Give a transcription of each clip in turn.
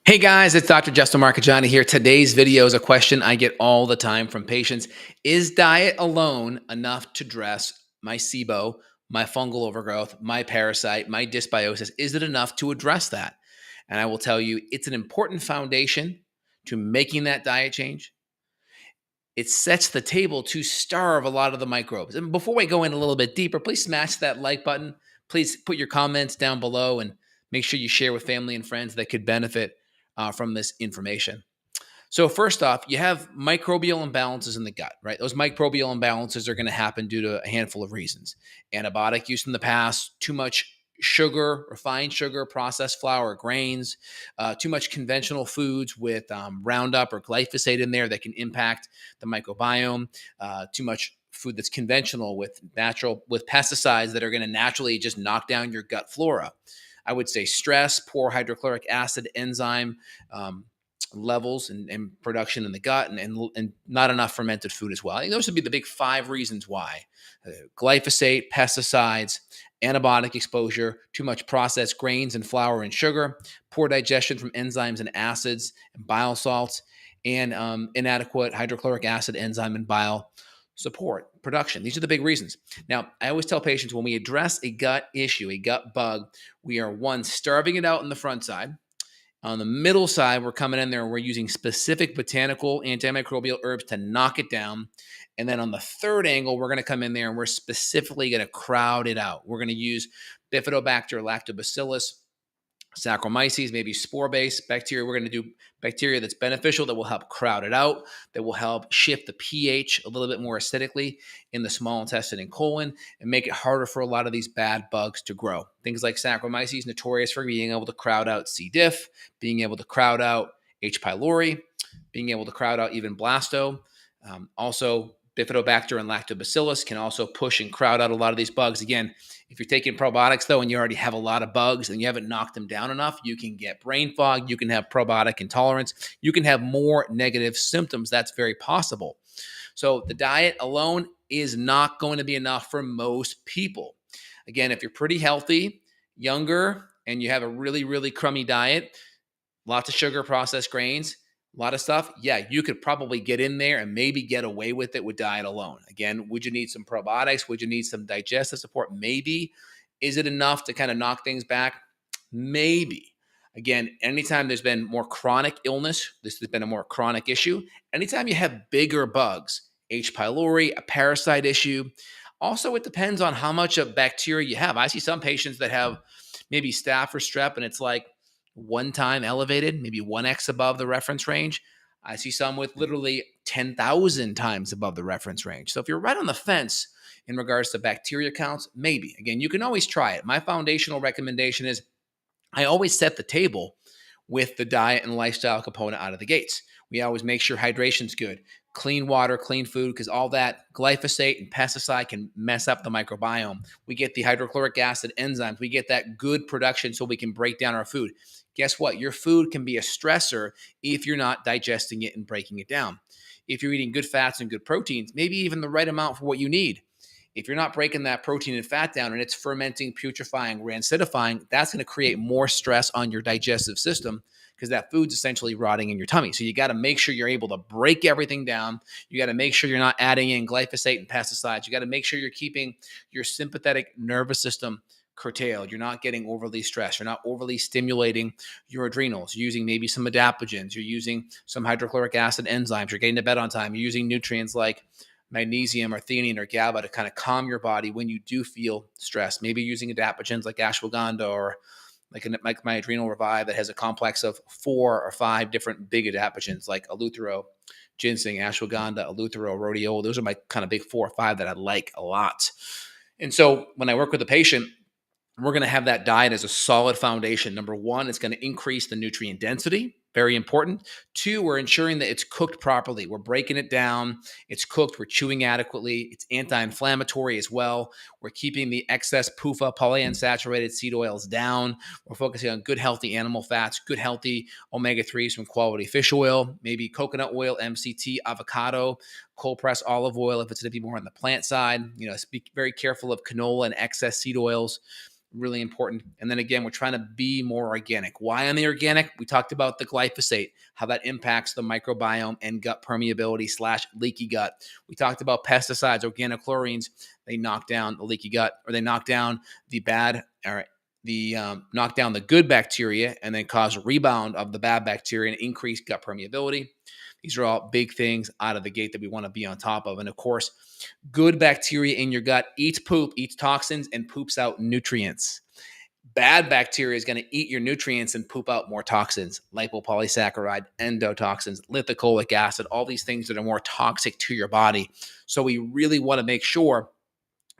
Hey guys, it's Dr. Justin Marcagiani here. Today's video is a question I get all the time from patients. Is diet alone enough to address my SIBO, my fungal overgrowth, my parasite, my dysbiosis? Is it enough to address that? And I will tell you, it's an important foundation to making that diet change. It sets the table to starve a lot of the microbes. And before we go in a little bit deeper, please smash that like button. Please put your comments down below and make sure you share with family and friends that could benefit from this information. So first off, you have microbial imbalances in the gut, right? Those microbial imbalances are going to happen due to a handful of reasons. Antibiotic use in the past, too much sugar, refined sugar, processed flour, grains, too much conventional foods with Roundup or glyphosate in there that can impact the microbiome, too much food that's conventional with pesticides that are going to naturally just knock down your gut flora. I would say stress, poor hydrochloric acid enzyme levels and production in the gut, and not enough fermented food as well. I think those would be the big five reasons why. Glyphosate, pesticides, antibiotic exposure, too much processed grains and flour and sugar, poor digestion from enzymes and acids and bile salts, and inadequate hydrochloric acid enzyme and bile support production. These are the big reasons. Now, I always tell patients when we address a gut issue, a gut bug, we are one, starving it out in the front side. On the middle side, we're coming in there and we're using specific botanical antimicrobial herbs to knock it down. And then on the third angle, we're going to come in there and we're specifically going to crowd it out. We're going to use Bifidobacter lactobacillus, Saccharomyces, maybe spore-based bacteria. We're going to do bacteria that's beneficial, that will help crowd it out, that will help shift the pH a little bit more acidically in the small intestine and colon and make it harder for a lot of these bad bugs to grow. Things like Saccharomyces, notorious for being able to crowd out C. diff, being able to crowd out H. pylori, being able to crowd out even blasto. Also, Bifidobacter and lactobacillus can also push and crowd out a lot of these bugs. Again, if you're taking probiotics, though, and you already have a lot of bugs and you haven't knocked them down enough, you can get brain fog, you can have probiotic intolerance, you can have more negative symptoms. That's very possible. So the diet alone is not going to be enough for most people. Again, if you're pretty healthy, younger, and you have a really, really crummy diet, lots of sugar, processed grains, a lot of stuff, yeah, you could probably get in there and maybe get away with it with diet alone. Again, would you need some probiotics? Would you need some digestive support? Maybe. Is it enough to kind of knock things back? Maybe. Again, anytime there's been more chronic illness, this has been a more chronic issue. Anytime you have bigger bugs, H. pylori, a parasite issue. Also, it depends on how much of bacteria you have. I see some patients that have maybe staph or strep, and it's like one time elevated, maybe 1x above the reference range. I see some with literally 10,000 times above the reference range. So if you're right on the fence in regards to bacteria counts, maybe. Again, you can always try it. My foundational recommendation is I always set the table with the diet and lifestyle component out of the gates. We always make sure hydration's good, clean water, clean food, because all that glyphosate and pesticide can mess up the microbiome. We get the hydrochloric acid enzymes. We get that good production so we can break down our food. Guess what? Your food can be a stressor if you're not digesting it and breaking it down. If you're eating good fats and good proteins, maybe even the right amount for what you need. If you're not breaking that protein and fat down and it's fermenting, putrefying, rancidifying, that's going to create more stress on your digestive system because that food's essentially rotting in your tummy. So you got to make sure you're able to break everything down. You got to make sure you're not adding in glyphosate and pesticides. You got to make sure you're keeping your sympathetic nervous system curtailed. You're not getting overly stressed. You're not overly stimulating your adrenals. You're using maybe some adaptogens. You're using some hydrochloric acid enzymes. You're getting to bed on time. You're using nutrients like magnesium or theanine or GABA to kind of calm your body when you do feel stress. Maybe using adaptogens like ashwagandha or like my Adrenal Revive that has a complex of 4 or 5 different big adaptogens like eleuthero, ginseng, ashwagandha, eleuthero, rhodiola. Those are my kind of big 4 or 5 that I like a lot. And so when I work with a patient, we're going to have that diet as a solid foundation. Number one, it's going to increase the nutrient density. Very important. 2, we're ensuring that it's cooked properly. We're breaking it down. It's cooked. We're chewing adequately. It's anti-inflammatory as well. We're keeping the excess PUFA, polyunsaturated seed oils down. We're focusing on good, healthy animal fats, good, healthy omega-3s from quality fish oil, maybe coconut oil, MCT, avocado, cold-pressed olive oil if it's going to be more on the plant side. Be very careful of canola and excess seed oils. really important. And then again, we're trying to be more organic. Why on the organic? We talked about the glyphosate, how that impacts the microbiome and gut permeability / leaky gut. We talked about pesticides, organochlorines. They knock down the leaky gut, or they knock down the bad, or knock down the good bacteria and then cause a rebound of the bad bacteria and increase gut permeability. These are all big things out of the gate that we want to be on top of. And of course, good bacteria in your gut eats poop, eats toxins, and poops out nutrients. Bad bacteria is going to eat your nutrients and poop out more toxins, lipopolysaccharide, endotoxins, lithocholic acid, all these things that are more toxic to your body. So we really want to make sure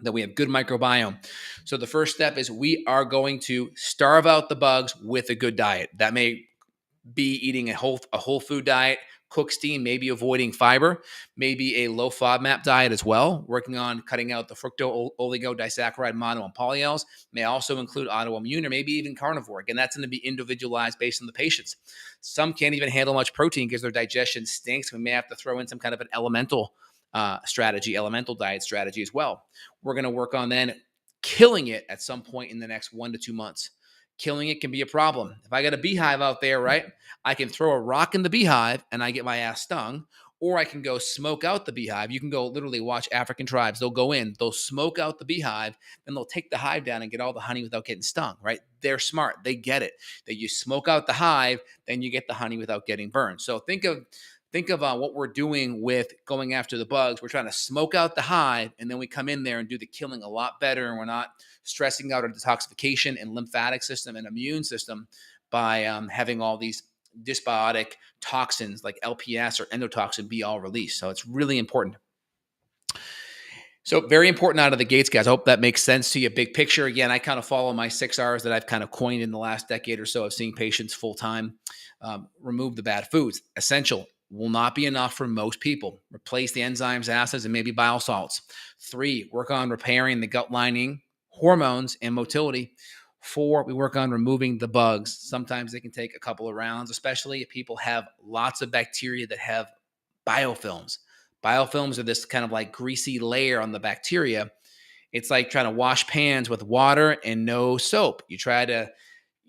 that we have good microbiome. So the first step is we are going to starve out the bugs with a good diet. That may be eating a whole food diet, cook, steam, maybe avoiding fiber, maybe a low FODMAP diet as well, working on cutting out the fructo oligodisaccharide mono and polyols, may also include autoimmune or maybe even carnivore. Again, that's going to be individualized based on the patients. Some can't even handle much protein because their digestion stinks. We may have to throw in some kind of an elemental diet strategy as well. We're going to work on then killing it at some point in the next 1 to 2 months. Killing it can be a problem. If I got a beehive out there, right, I can throw a rock in the beehive and I get my ass stung, or I can go smoke out the beehive. You can go literally watch African tribes. They'll go in, they'll smoke out the beehive, then they'll take the hive down and get all the honey without getting stung, right? They're smart. They get it. That you smoke out the hive, then you get the honey without getting burned. So think of what we're doing with going after the bugs. We're trying to smoke out the hive, and then we come in there and do the killing a lot better, and we're not stressing out our detoxification and lymphatic system and immune system by having all these dysbiotic toxins like LPS or endotoxin be all released. So it's really important. So very important out of the gates, guys. I hope that makes sense to you. Big picture. Again, I kind of follow my 6 R's that I've kind of coined in the last decade or so of seeing patients full time. Remove the bad foods. Essential. Will not be enough for most people. Replace the enzymes, acids, and maybe bile salts. 3, work on repairing the gut lining, hormones, and motility. 4, we work on removing the bugs. Sometimes they can take a couple of rounds, especially if people have lots of bacteria that have biofilms. Biofilms are this kind of like greasy layer on the bacteria. It's like trying to wash pans with water and no soap. You try to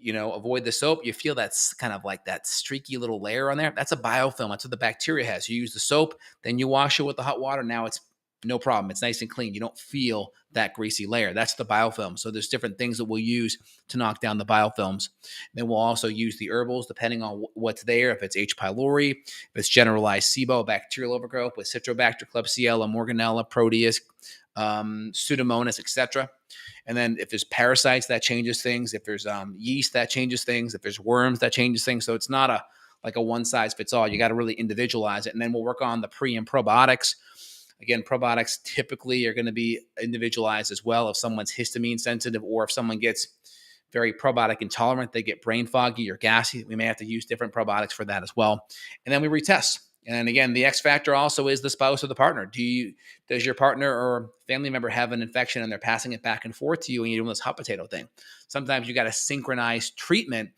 avoid the soap, you feel that's kind of like that streaky little layer on there. That's a biofilm. That's what the bacteria has. You use the soap, then you wash it with the hot water. Now it's no problem. It's nice and clean. You don't feel that greasy layer. That's the biofilm. So there's different things that we'll use to knock down the biofilms. Then we'll also use the herbals depending on what's there. If it's H. pylori, if it's generalized SIBO, bacterial overgrowth with Citrobacter, Klebsiella, Morganella, Proteus, Pseudomonas, etc. And then if there's parasites, that changes things. If there's yeast, that changes things. If there's worms, that changes things. So it's not a one size fits all. You got to really individualize it. And then we'll work on the pre and probiotics. Again, probiotics typically are going to be individualized as well. If someone's histamine sensitive, or if someone gets very probiotic intolerant, they get brain foggy or gassy, we may have to use different probiotics for that as well. And then we retest. And again, the X factor also is the spouse or the partner. Does your partner or family member have an infection and they're passing it back and forth to you, and you're doing this hot potato thing? Sometimes you got to synchronize treatment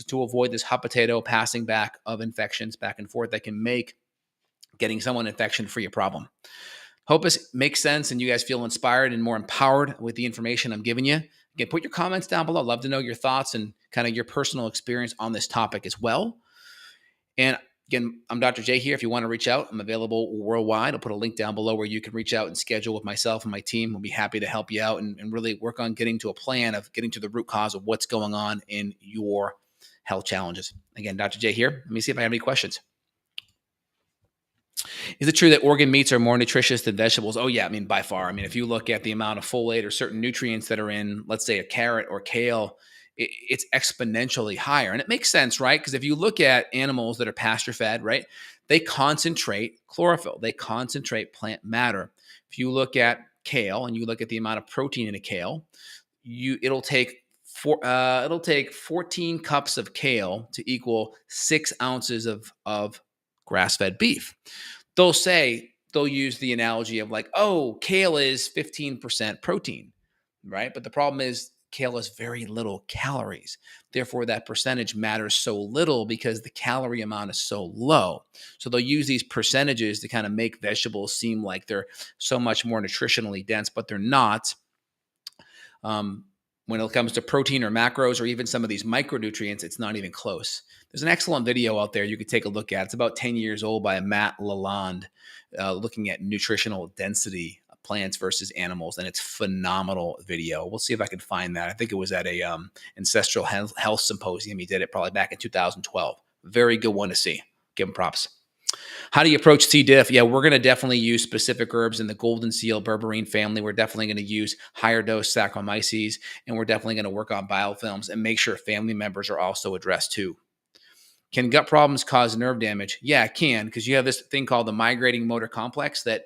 to avoid this hot potato passing back of infections back and forth that can make getting someone infection-free a problem. Hope this makes sense and you guys feel inspired and more empowered with the information I'm giving you. Again, put your comments down below. Love to know your thoughts and kind of your personal experience on this topic as well. And again, I'm Dr. J here. If you want to reach out, I'm available worldwide. I'll put a link down below where you can reach out and schedule with myself and my team. We'll be happy to help you out and really work on getting to a plan of getting to the root cause of what's going on in your health challenges. Again, Dr. J here. Let me see if I have any questions. Is it true that organ meats are more nutritious than vegetables? Oh, yeah. I mean, by far. I mean, if you look at the amount of folate or certain nutrients that are in, let's say, a carrot or kale, it's exponentially higher. And it makes sense, right? Because if you look at animals that are pasture-fed, right, they concentrate chlorophyll. They concentrate plant matter. If you look at kale and you look at the amount of protein in a kale, it'll take 14 cups of kale to equal 6 ounces of grass-fed beef. They'll use the analogy of like, oh, kale is 15% protein, right? But the problem is kale has very little calories. Therefore, that percentage matters so little because the calorie amount is so low. So they'll use these percentages to kind of make vegetables seem like they're so much more nutritionally dense, but they're not. when it comes to protein or macros or even some of these micronutrients, it's not even close. There's an excellent video out there you could take a look at. It's about 10 years old by Matt Lalonde, looking at nutritional density of plants versus animals, and it's phenomenal video. We'll see if I can find that. I think it was at a ancestral health symposium. He did it probably back in 2012. Very good one to see. Give him props. How do you approach C. diff? Yeah, we're going to definitely use specific herbs in the golden seal berberine family. We're definitely going to use higher dose Saccharomyces, and we're definitely going to work on biofilms and make sure family members are also addressed too. Can gut problems cause nerve damage? Yeah, it can, because you have this thing called the migrating motor complex that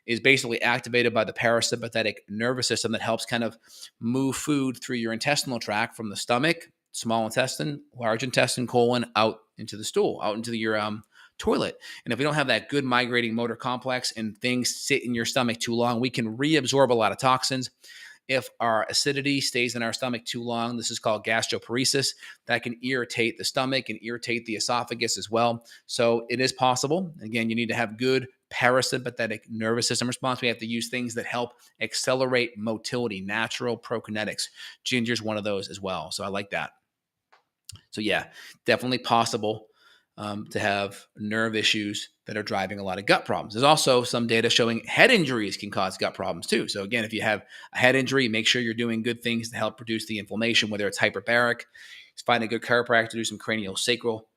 is basically activated by the parasympathetic nervous system that helps kind of move food through your intestinal tract from the stomach, small intestine, large intestine, colon, out into the stool, out into your toilet. And if we don't have that good migrating motor complex and things sit in your stomach too long, we can reabsorb a lot of toxins. If our acidity stays in our stomach too long, this is called gastroparesis. That can irritate the stomach and irritate the esophagus as well. So it is possible. Again, you need to have good parasympathetic nervous system response. We have to use things that help accelerate motility, natural prokinetics. Ginger is one of those as well. So I like that. So yeah, definitely possible to have nerve issues that are driving a lot of gut problems. There's also some data showing head injuries can cause gut problems too. So again, if you have a head injury, make sure you're doing good things to help reduce the inflammation, whether it's hyperbaric, find a good chiropractor, do some cranial sacral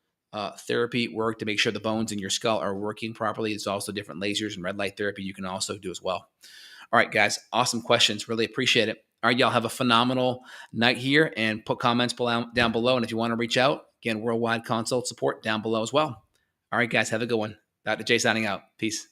therapy work to make sure the bones in your skull are working properly. There's also different lasers and red light therapy you can also do as well. All right, guys, awesome questions. Really appreciate it. All right, y'all have a phenomenal night here, and put comments down below. And if you want to reach out, again, worldwide consult support down below as well. All right, guys, have a good one. Dr. J signing out. Peace.